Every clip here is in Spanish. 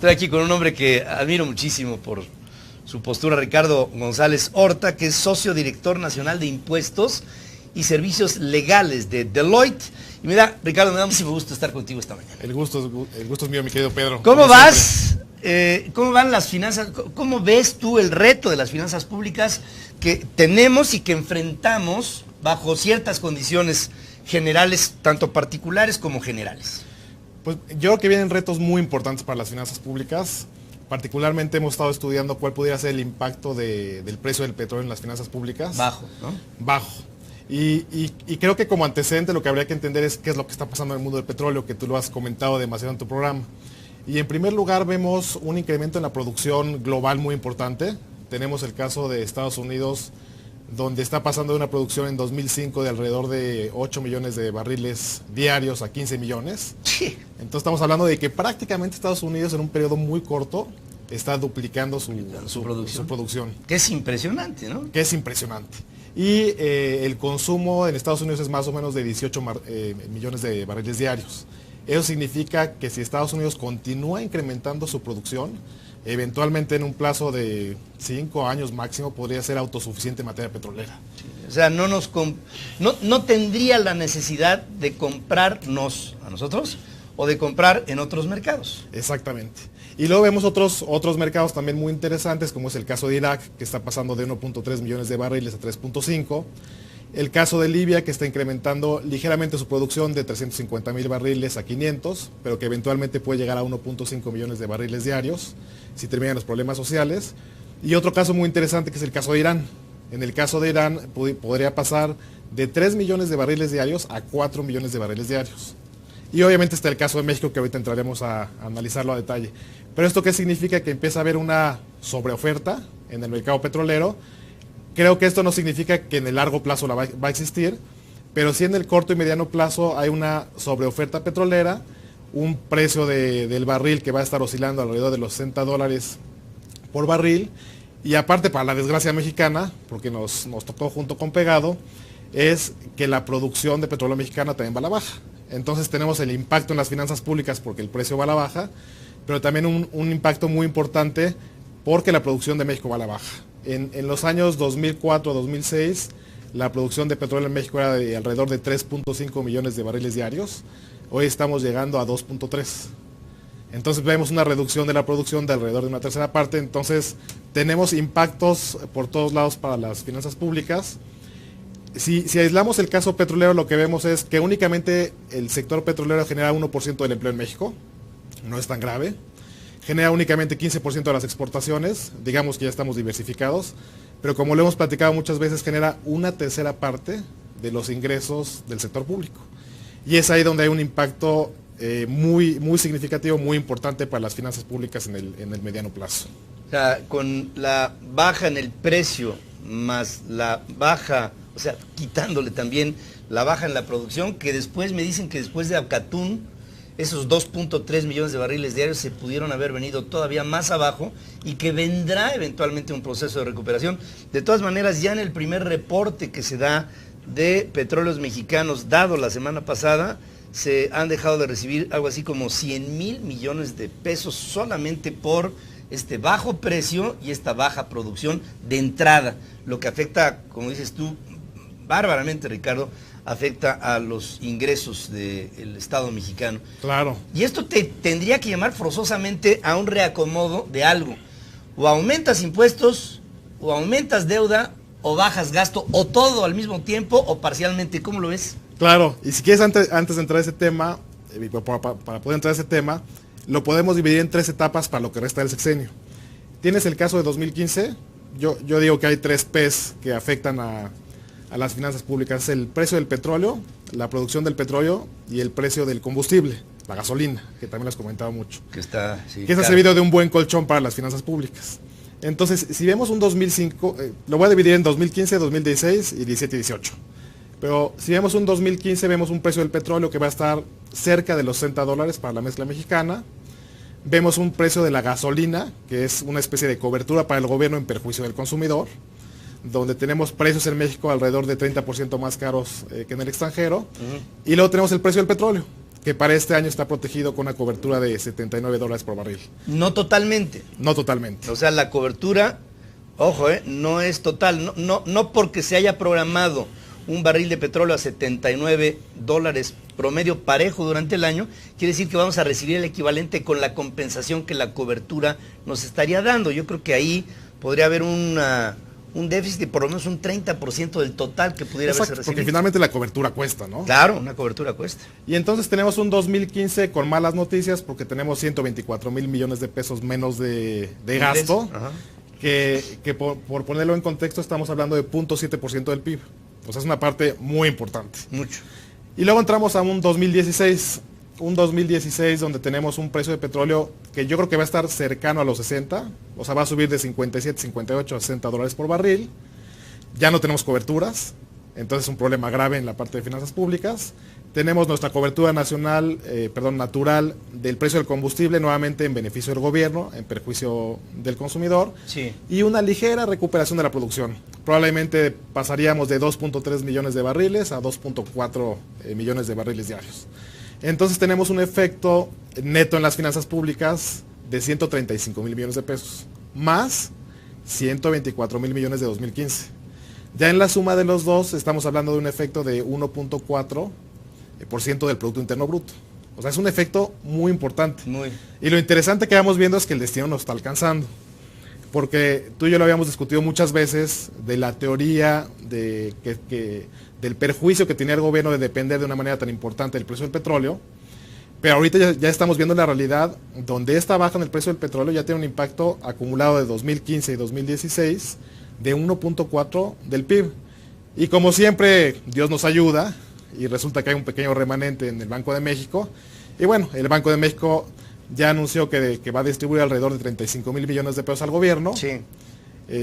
Estoy aquí con un hombre que admiro muchísimo por su postura, Ricardo González Horta, que es socio director nacional de impuestos y servicios legales de Deloitte. Y mira, Ricardo, me da muchísimo gusto estar contigo esta mañana. El gusto es mío, mi querido Pedro. ¿Cómo vas? ¿Cómo van las finanzas? ¿Cómo ves tú el reto de las finanzas públicas que tenemos y que enfrentamos bajo ciertas condiciones generales, tanto particulares como generales? Pues yo creo que vienen retos muy importantes para las finanzas públicas. Particularmente hemos estado estudiando cuál pudiera ser el impacto del precio del petróleo en las finanzas públicas. Bajo, ¿no? Bajo. Y creo que como antecedente lo que habría que entender es qué es lo que está pasando en el mundo del petróleo, que tú lo has comentado demasiado en tu programa. Y en primer lugar vemos un incremento en la producción global muy importante. Tenemos el caso de Estados Unidos, donde está pasando de una producción en 2005 de alrededor de 8 millones de barriles diarios a 15 millones. Sí. Entonces estamos hablando de que prácticamente Estados Unidos en un periodo muy corto está duplicando su producción. Que es impresionante, ¿no? Que es impresionante. Y el consumo en Estados Unidos es más o menos de 18 millones de barriles diarios. Eso significa que si Estados Unidos continúa incrementando su producción, eventualmente en un plazo de 5 años máximo podría ser autosuficiente en materia petrolera. O sea, no tendría la necesidad de comprarnos a nosotros o de comprar en otros mercados. Exactamente. Y luego vemos otros mercados también muy interesantes, como es el caso de Irak, que está pasando de 1.3 millones de barriles a 3.5. El caso de Libia, que está incrementando ligeramente su producción de 350,000 barriles a 500, pero que eventualmente puede llegar a 1.5 millones de barriles diarios, si terminan los problemas sociales. Y otro caso muy interesante, que es el caso de Irán. En el caso de Irán, podría pasar de 3 millones de barriles diarios a 4 millones de barriles diarios. Y obviamente está el caso de México, que ahorita entraremos a analizarlo a detalle. Pero ¿esto qué significa? Que empieza a haber una sobreoferta en el mercado petrolero. Creo que esto no significa que en el largo plazo va a existir, pero sí en el corto y mediano plazo hay una sobreoferta petrolera, un precio del barril que va a estar oscilando alrededor de los $60 por barril, y aparte, para la desgracia mexicana, porque nos tocó junto con pegado, es que la producción de petróleo mexicana también va a la baja. Entonces tenemos el impacto en las finanzas públicas porque el precio va a la baja, pero también un impacto muy importante porque la producción de México va a la baja. En los años 2004-2006, la producción de petróleo en México era de alrededor de 3.5 millones de barriles diarios. Hoy estamos llegando a 2.3. Entonces vemos una reducción de la producción de alrededor de una tercera parte. Entonces tenemos impactos por todos lados para las finanzas públicas. Si aislamos el caso petrolero, lo que vemos es que únicamente el sector petrolero genera 1% del empleo en México. No es tan grave. Genera únicamente 15% de las exportaciones, digamos que ya estamos diversificados, pero como lo hemos platicado muchas veces, genera una tercera parte de los ingresos del sector público. Y es ahí donde hay un impacto muy significativo, muy importante para las finanzas públicas en el mediano plazo. O sea, con la baja en el precio, más la baja, o sea, quitándole también la baja en la producción, que después me dicen que después de Acatún, esos 2.3 millones de barriles diarios se pudieron haber venido todavía más abajo y que vendrá eventualmente un proceso de recuperación. De todas maneras, ya en el primer reporte que se da de Petróleos Mexicanos, dado la semana pasada, se han dejado de recibir algo así como 100,000 millones de pesos solamente por este bajo precio y esta baja producción de entrada, lo que afecta, como dices tú, bárbaramente, Ricardo, afecta a los ingresos del Estado mexicano. Claro. Y esto te tendría que llamar forzosamente a un reacomodo de algo. O aumentas impuestos, o aumentas deuda, o bajas gasto, o todo al mismo tiempo, o parcialmente. ¿Cómo lo ves? Claro. Y si quieres, antes de entrar a ese tema, para poder entrar a ese tema, lo podemos dividir en 3 etapas para lo que resta del sexenio. Tienes el caso de 2015. Yo digo que hay 3 P's que afectan a las finanzas públicas: el precio del petróleo, la producción del petróleo y el precio del combustible, la gasolina, que también lo has comentado mucho. Que está, sí, que eso ha servido de un buen colchón para las finanzas públicas. Entonces, si vemos un 2005, lo voy a dividir en 2015, 2016 y 17 y 18. Pero si vemos un 2015, vemos un precio del petróleo que va a estar cerca de los $60 para la mezcla mexicana. Vemos un precio de la gasolina, que es una especie de cobertura para el gobierno en perjuicio del consumidor, donde tenemos precios en México alrededor de 30% más caros que en el extranjero. Y luego tenemos el precio del petróleo, que para este año está protegido con una cobertura de $79 por barril. No totalmente. No totalmente. O sea, la cobertura, ojo, no es total. No porque se haya programado un barril de petróleo a $79 promedio parejo durante el año, quiere decir que vamos a recibir el equivalente con la compensación que la cobertura nos estaría dando. Yo creo que ahí podría haber un déficit de por lo menos un 30% del total que pudiera haberse recibido. Porque finalmente la cobertura cuesta, ¿no? Claro, una cobertura cuesta. Y entonces tenemos un 2015 con malas noticias porque tenemos 124,000 millones de pesos menos de gasto, que por ponerlo en contexto estamos hablando de 0.7% del PIB. O sea, es una parte muy importante. Mucho. Y luego entramos a un 2016 donde tenemos un precio de petróleo que yo creo que va a estar cercano a los 60, o sea, va a subir de 57, 58 a $60 por barril. Ya no tenemos coberturas, entonces es un problema grave en la parte de finanzas públicas. Tenemos nuestra cobertura natural del precio del combustible nuevamente en beneficio del gobierno, en perjuicio del consumidor. Sí. Y una ligera recuperación de la producción. Probablemente pasaríamos de 2.3 millones de barriles a 2.4 millones de barriles diarios. Entonces tenemos un efecto neto en las finanzas públicas de 135,000 millones de pesos, más 124,000 millones de 2015. Ya en la suma de los dos estamos hablando de un efecto de 1.4% del Producto Interno Bruto. O sea, es un efecto muy importante. Y lo interesante que vamos viendo es que el destino nos está alcanzando. Porque tú y yo lo habíamos discutido muchas veces de la teoría del perjuicio que tenía el gobierno de depender de una manera tan importante del precio del petróleo. Pero ahorita ya estamos viendo la realidad donde esta baja en el precio del petróleo ya tiene un impacto acumulado de 2015 y 2016 de 1.4 del PIB. Y como siempre, Dios nos ayuda y resulta que hay un pequeño remanente en el Banco de México. Y bueno, el Banco de México ya anunció que va a distribuir alrededor de 35,000 millones de pesos al gobierno. Sí.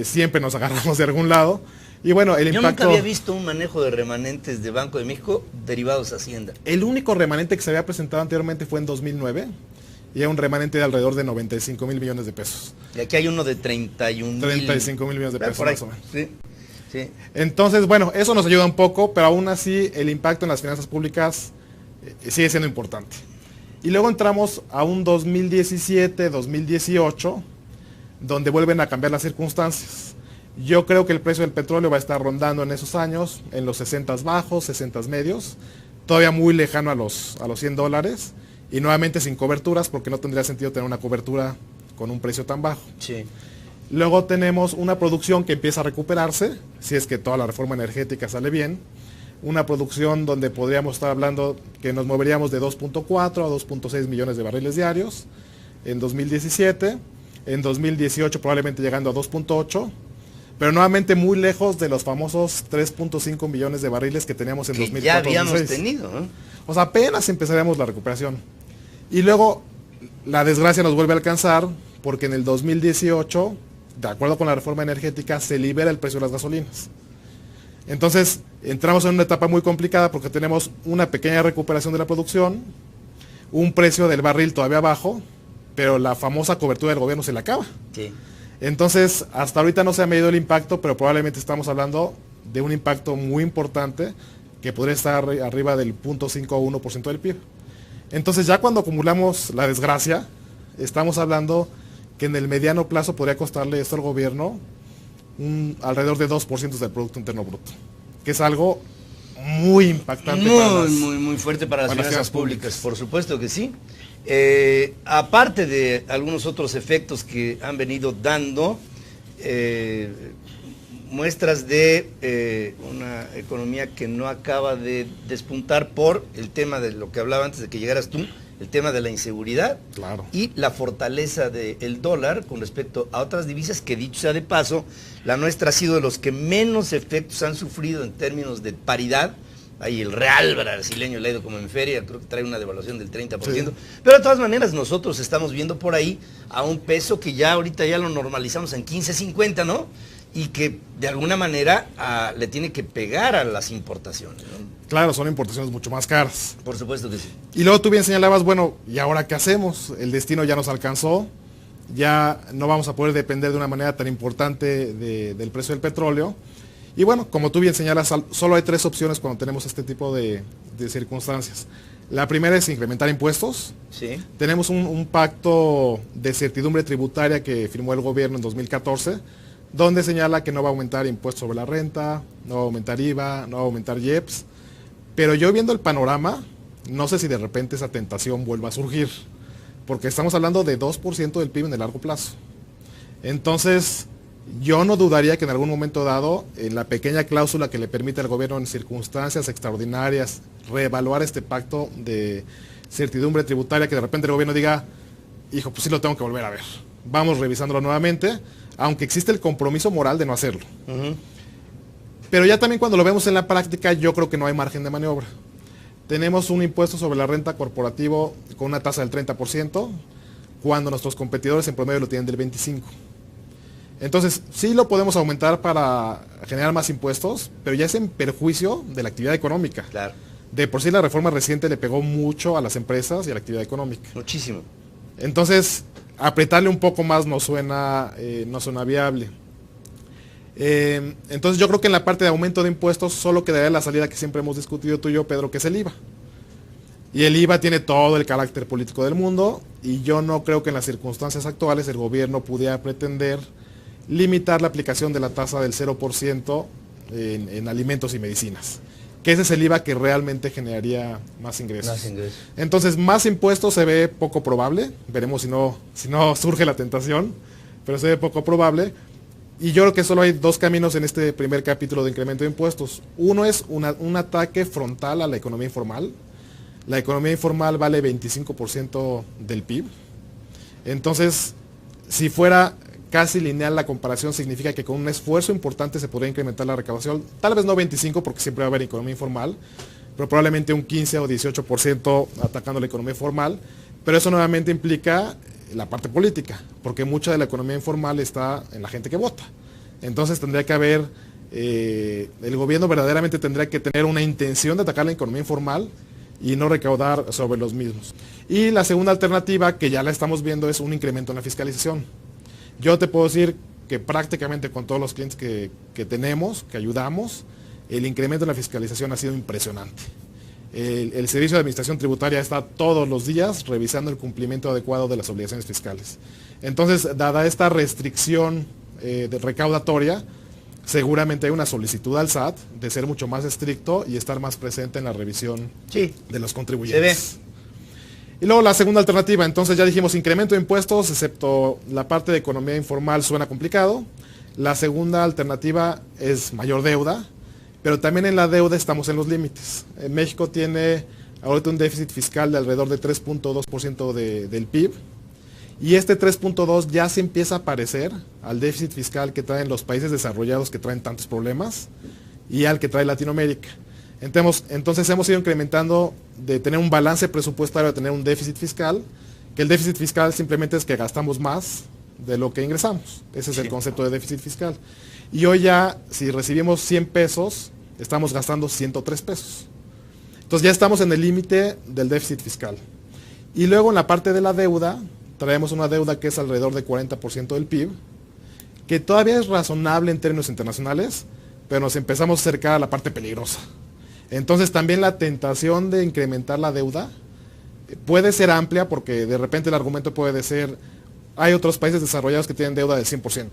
Siempre nos agarramos de algún lado. Y bueno, el impacto... Yo nunca había visto un manejo de remanentes de Banco de México derivados a Hacienda. El único remanente que se había presentado anteriormente fue en 2009 y era un remanente de alrededor de 95,000 millones de pesos. Y aquí hay uno de 31,000. 35,000 millones de pesos más o menos. Sí. Sí. Entonces, bueno, eso nos ayuda un poco, pero aún así el impacto en las finanzas públicas sigue siendo importante. Y luego entramos a un 2017, 2018, donde vuelven a cambiar las circunstancias. Yo creo que el precio del petróleo va a estar rondando en esos años, en los 60 bajos, 60 medios, todavía muy lejano a los $100, y nuevamente sin coberturas, porque no tendría sentido tener una cobertura con un precio tan bajo. Sí. Luego tenemos una producción que empieza a recuperarse, si es que toda la reforma energética sale bien. Una producción donde podríamos estar hablando que nos moveríamos de 2.4 a 2.6 millones de barriles diarios en 2017. En 2018 probablemente llegando a 2.8, pero nuevamente muy lejos de los famosos 3.5 millones de barriles que teníamos en 2004. Ya habíamos tenido, ¿no? O sea, apenas empezaríamos la recuperación. Y luego la desgracia nos vuelve a alcanzar porque en el 2018, de acuerdo con la reforma energética, se libera el precio de las gasolinas. Entonces, entramos en una etapa muy complicada porque tenemos una pequeña recuperación de la producción, un precio del barril todavía bajo, pero la famosa cobertura del gobierno se le acaba. Sí. Entonces, hasta ahorita no se ha medido el impacto, pero probablemente estamos hablando de un impacto muy importante que podría estar arriba del 0.5 o 1% del PIB. Entonces, ya cuando acumulamos la desgracia, estamos hablando que en el mediano plazo podría costarle esto al gobierno alrededor de 2% del Producto Interno Bruto, que es algo muy impactante. Muy fuerte para las finanzas públicas, por supuesto que sí. Aparte de algunos otros efectos que han venido dando, muestras de una economía que no acaba de despuntar por el tema de lo que hablaba antes de que llegaras tú, el tema de la inseguridad. Claro. Y la fortaleza del dólar con respecto a otras divisas que, dicho sea de paso, la nuestra ha sido de los que menos efectos han sufrido en términos de paridad. Ahí el real brasileño le ha ido como en feria, creo que trae una devaluación del 30%. Sí. Pero de todas maneras nosotros estamos viendo por ahí a un peso que ya ahorita ya lo normalizamos en 15.50, ¿no? Y que de alguna manera le tiene que pegar a las importaciones, ¿no? Claro, son importaciones mucho más caras. Por supuesto que sí. Y luego tú bien señalabas, bueno, ¿y ahora qué hacemos? El destino ya nos alcanzó, ya no vamos a poder depender de una manera tan importante del precio del petróleo. Y bueno, como tú bien señalas, solo hay tres opciones cuando tenemos este tipo de circunstancias. La primera es incrementar impuestos. Sí. Tenemos un pacto de certidumbre tributaria que firmó el gobierno en 2014, donde señala que no va a aumentar impuestos sobre la renta, no va a aumentar IVA, no va a aumentar IEPS. Pero yo viendo el panorama, no sé si de repente esa tentación vuelva a surgir, porque estamos hablando de 2% del PIB en el largo plazo. Entonces, yo no dudaría que en algún momento dado, en la pequeña cláusula que le permite al gobierno en circunstancias extraordinarias reevaluar este pacto de certidumbre tributaria, que de repente el gobierno diga, hijo, pues sí lo tengo que volver a ver. Vamos revisándolo nuevamente, aunque existe el compromiso moral de no hacerlo. Pero ya también cuando lo vemos en la práctica, yo creo que no hay margen de maniobra. Tenemos un impuesto sobre la renta corporativo con una tasa del 30%, cuando nuestros competidores en promedio lo tienen del 25%. Entonces, sí lo podemos aumentar para generar más impuestos, pero ya es en perjuicio de la actividad económica. Claro. De por sí la reforma reciente le pegó mucho a las empresas y a la actividad económica. Muchísimo. Entonces, apretarle un poco más no suena viable. Entonces yo creo que en la parte de aumento de impuestos solo quedaría la salida que siempre hemos discutido tú y yo, Pedro, que es el IVA. Y el IVA tiene todo el carácter político del mundo y yo no creo que en las circunstancias actuales el gobierno pudiera pretender limitar la aplicación de la tasa del 0% en alimentos y medicinas, que ese es el IVA que realmente generaría más ingresos. Más ingresos. Entonces, más impuestos se ve poco probable, veremos si no surge la tentación, pero se ve poco probable. Y yo creo que solo hay dos caminos en este primer capítulo de incremento de impuestos. Uno es un ataque frontal a la economía informal. La economía informal vale 25% del PIB. Entonces, si fuera casi lineal la comparación, significa que con un esfuerzo importante se podría incrementar la recaudación. Tal vez no 25 porque siempre va a haber economía informal, pero probablemente un 15 o 18% atacando la economía formal. Pero eso nuevamente implica la parte política, porque mucha de la economía informal está en la gente que vota. Entonces tendría que haber, el gobierno verdaderamente tendría que tener una intención de atacar la economía informal y no recaudar sobre los mismos. Y la segunda alternativa, que ya la estamos viendo, es un incremento en la fiscalización. Yo te puedo decir que prácticamente con todos los clientes que tenemos, que ayudamos, el incremento en la fiscalización ha sido impresionante. El Servicio de Administración Tributaria está todos los días revisando el cumplimiento adecuado de las obligaciones fiscales. Entonces, dada esta restricción recaudatoria, seguramente hay una solicitud al SAT de ser mucho más estricto y estar más presente en la revisión de los contribuyentes. Se ve. Y luego la segunda alternativa, entonces ya dijimos incremento de impuestos, excepto la parte de economía informal suena complicado. La segunda alternativa es mayor deuda, pero también en la deuda estamos en los límites. México tiene ahorita un déficit fiscal de alrededor de 3.2% del PIB. Y este 3.2 ya se empieza a parecer al déficit fiscal que traen los países desarrollados que traen tantos problemas y al que trae Latinoamérica. Entonces hemos ido incrementando de tener un balance presupuestario a tener un déficit fiscal, que el déficit fiscal simplemente es que gastamos más de lo que ingresamos. Ese es el concepto de déficit fiscal. Y hoy ya, si recibimos 100 pesos, estamos gastando 103 pesos. Entonces ya estamos en el límite del déficit fiscal. Y luego en la parte de la deuda, traemos una deuda que es alrededor de 40% del PIB, que todavía es razonable en términos internacionales, pero nos empezamos a acercar a la parte peligrosa. Entonces también la tentación de incrementar la deuda puede ser amplia porque de repente el argumento puede ser, hay otros países desarrollados que tienen deuda del 100%.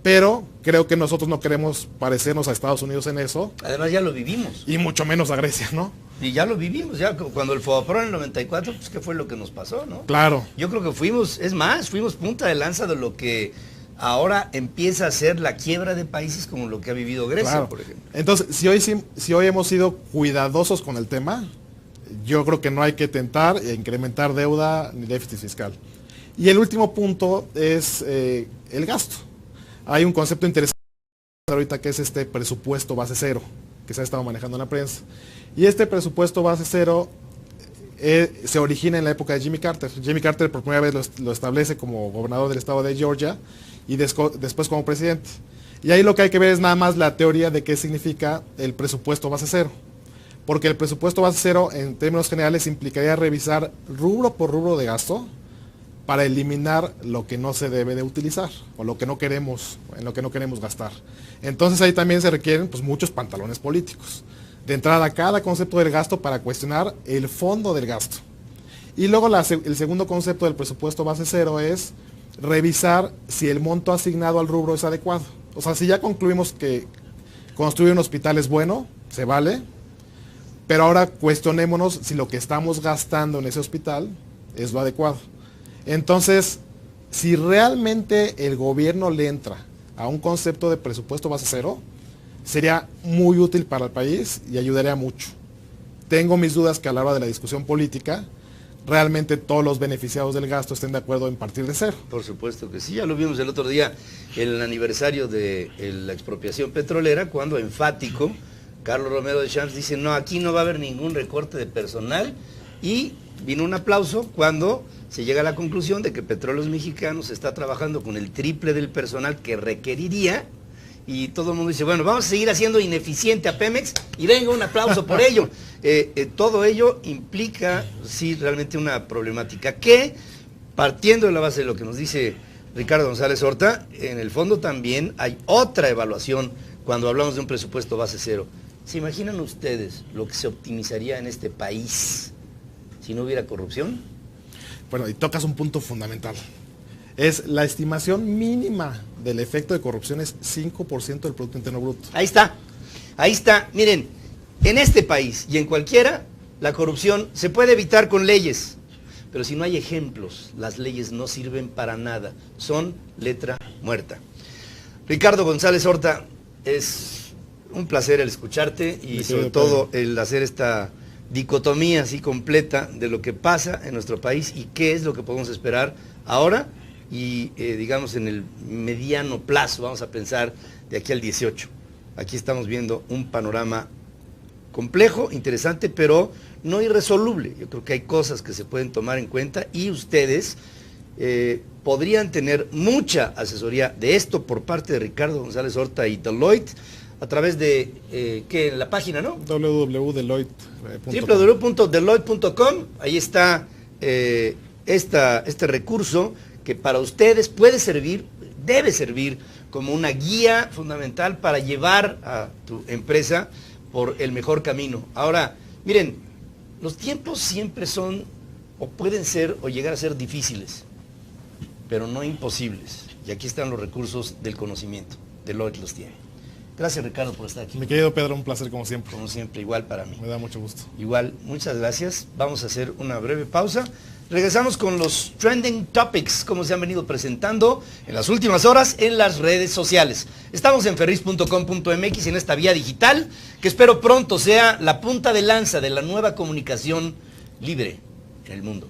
Pero creo que nosotros no queremos parecernos a Estados Unidos en eso. Además ya lo vivimos. Y mucho menos a Grecia, ¿no? Y ya lo vivimos, ya cuando el FOBAPROA en el 94, pues qué fue lo que nos pasó, ¿no? Claro. Yo creo que fuimos punta de lanza de lo que ahora empieza a ser la quiebra de países como lo que ha vivido Grecia, Claro. por ejemplo. Entonces, si hoy hemos sido cuidadosos con el tema, yo creo que no hay que tentar incrementar deuda ni déficit fiscal. Y el último punto es el gasto. Hay un concepto interesante ahorita que es este presupuesto base cero, que se ha estado manejando en la prensa. Y este presupuesto base cero se origina en la época de Jimmy Carter. Jimmy Carter por primera vez lo establece como gobernador del estado de Georgia y después como presidente. Y ahí lo que hay que ver es nada más la teoría de qué significa el presupuesto base cero. Porque el presupuesto base cero en términos generales implicaría revisar rubro por rubro de gasto para eliminar lo que no se debe de utilizar o lo que no queremos, en lo que no queremos gastar. Entonces ahí también se requieren pues, muchos pantalones políticos. de entrada cada concepto del gasto para cuestionar el fondo del gasto. Y luego el segundo concepto del presupuesto base cero es revisar si el monto asignado al rubro es adecuado. O sea, si ya concluimos que construir un hospital es bueno, se vale, pero ahora cuestionémonos si lo que estamos gastando en ese hospital es lo adecuado. Entonces, si realmente el gobierno le entra a un concepto de presupuesto base cero, sería muy útil para el país y ayudaría mucho. Tengo mis dudas que a la hora de la discusión política, realmente todos los beneficiados del gasto estén de acuerdo en partir de cero. Por supuesto que sí, ya lo vimos el otro día, el aniversario de la expropiación petrolera, cuando enfático, Carlos Romero de Champs dice, no, aquí no va a haber ningún recorte de personal, y vino un aplauso cuando se llega a la conclusión de que Petróleos Mexicanos está trabajando con el triple del personal que requeriría, y todo el mundo dice, bueno, vamos a seguir haciendo ineficiente a Pemex, y venga un aplauso por ello. Todo ello implica, sí, realmente una problemática que, partiendo de la base de lo que nos dice Ricardo González Horta, en el fondo también hay otra evaluación cuando hablamos de un presupuesto base cero. ¿Se imaginan ustedes lo que se optimizaría en este país si no hubiera corrupción? Bueno, y tocas un punto fundamental. Es la estimación mínima del efecto de corrupción es 5% del Producto Interno Bruto. Ahí está. Miren, en este país y en cualquiera, la corrupción se puede evitar con leyes, pero si no hay ejemplos, las leyes no sirven para nada, son letra muerta. Ricardo González Horta, es un placer el escucharte y sobre todo el hacer esta dicotomía así completa de lo que pasa en nuestro país y qué es lo que podemos esperar ahora y digamos en el mediano plazo, vamos a pensar de aquí al 18. Aquí estamos viendo un panorama complejo, interesante, pero no irresoluble. Yo creo que hay cosas que se pueden tomar en cuenta y ustedes podrían tener mucha asesoría de esto por parte de Ricardo González Horta y Deloitte a través de ¿qué? La página, ¿no? www.deloitte.com. Ahí está este recurso que para ustedes puede servir, debe servir como una guía fundamental para llevar a tu empresa por el mejor camino. Ahora, miren, los tiempos siempre son, o pueden ser, o llegar a ser difíciles, pero no imposibles. Y aquí están los recursos del conocimiento. Deloitte los tiene. Gracias, Ricardo, por estar aquí. Mi querido Pedro, un placer como siempre. Como siempre, igual para mí. Me da mucho gusto. Igual, muchas gracias. Vamos a hacer una breve pausa. Regresamos con los trending topics, como se han venido presentando en las últimas horas en las redes sociales. Estamos en ferris.com.mx en esta vía digital, que espero pronto sea la punta de lanza de la nueva comunicación libre en el mundo.